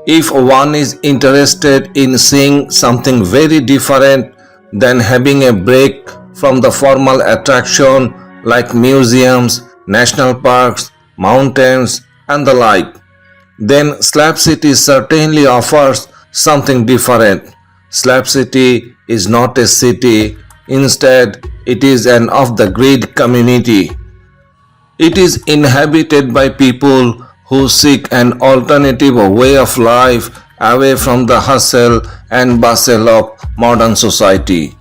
If one is interested in seeing something very different than having a break from the formal attraction like museums, national parks, mountains, and the like, then Slab City certainly offers something different. Slab City is not a city, instead, it is an off the grid community. It is inhabited by people who seek an alternative way of life away from the hustle and bustle of modern society.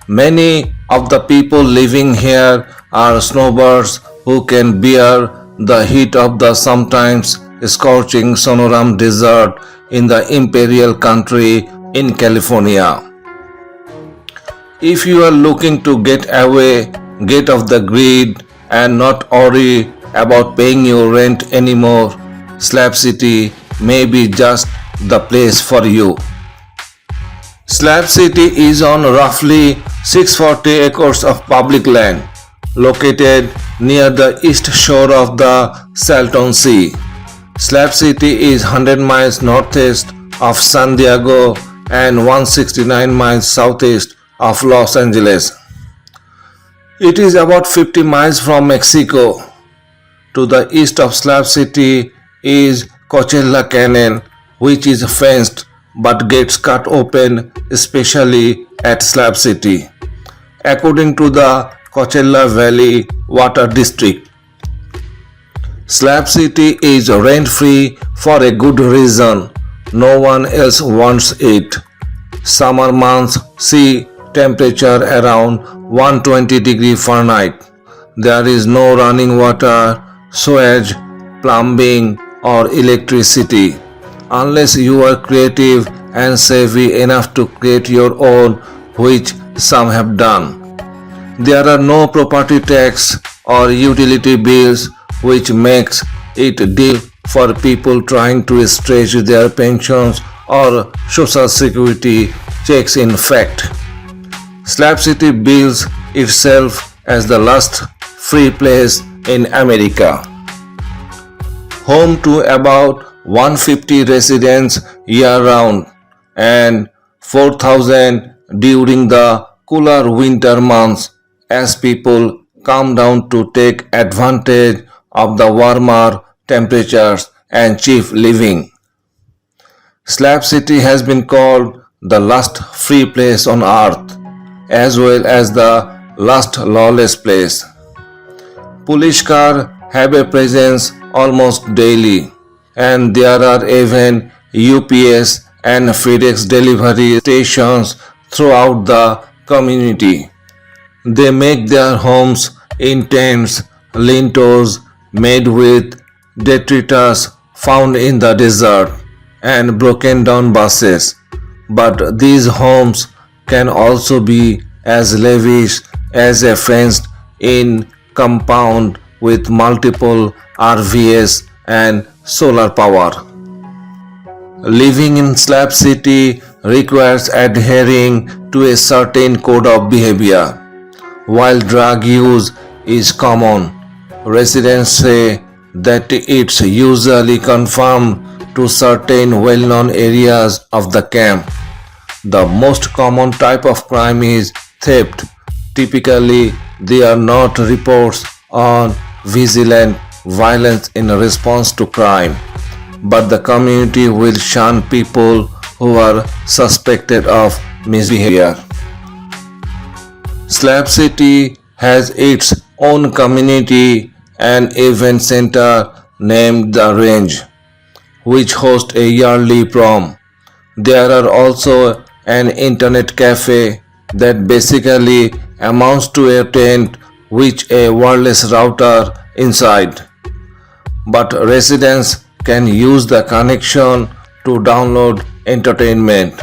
Many of the people living here are snowbirds who can bear the heat of the sometimes scorching Sonoran Desert in the Imperial Country in California. If you are looking to get away, get off the grid, and not worry about paying your rent anymore, Slab City may be just the place for you. Slab City is on roughly 640 acres of public land located near the east shore of the Salton Sea. Slab City is 100 miles northeast of San Diego and 169 miles southeast of Los Angeles. It is about 50 miles from Mexico. To the east of Slab City is Coachella Canyon, which is fenced but gets cut open especially at Slab City, according to the Coachella Valley Water District. Slab City is rent-free for a good reason. No one else wants it. Summer months see temperature around 120 degrees Fahrenheit. There is no running water, sewage, plumbing, or electricity, unless you are creative and savvy enough to create your own, which some have done. There are no property tax or utility bills, which makes it deal for people trying to stretch their pensions or social security checks. In fact, Slab City bills itself as the last free place in America. Home to about 150 residents year-round and 4,000 during the cooler winter months as people come down to take advantage of the warmer temperatures and cheap living. Slab City has been called the last free place on earth, as well as the last lawless place. Police cars have a presence almost daily, and there are even UPS and FedEx delivery stations throughout the community. They make their homes in tents, lintos made with detritus found in the desert, and broken down buses. But these homes can also be as lavish as a fenced in compound with multiple RVs and solar power. Living in Slab City requires adhering to a certain code of behavior. While drug use is common, residents say that it's usually confined to certain well-known areas of the camp. The most common type of crime is theft. Typically, there are not reports on violent violence in response to crime, but the community will shun people who are suspected of misbehavior. Slab City has its own community and event center named The Range, which hosts a yearly prom. There are also an internet cafe that basically amounts to a tent with a wireless router inside. But residents can use the connection to download entertainment.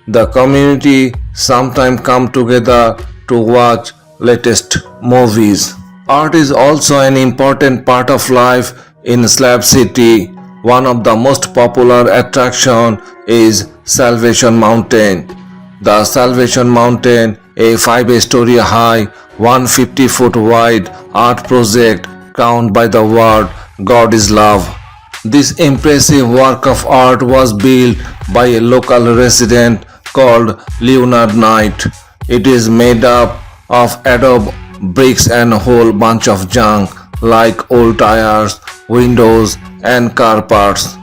The community sometimes come together to watch latest movies. Art is also an important part of life in Slab City. One of the most popular attractions is Salvation Mountain. The Salvation Mountain, a 5-story high, 150-foot wide art project crowned by the word God is Love. This impressive work of art was built by a local resident called Leonard Knight. It is made up of adobe bricks and a whole bunch of junk like old tires, windows, and car parts,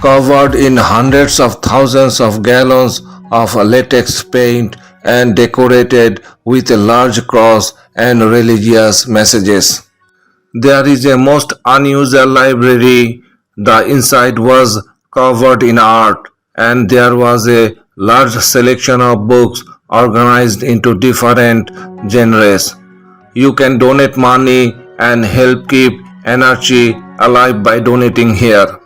covered in hundreds of thousands of gallons of latex paint and decorated with a large cross and religious messages. There is a most unusual library. The inside was covered in art, and there was a large selection of books organized into different genres. You can donate money and help keep anarchy alive by donating here.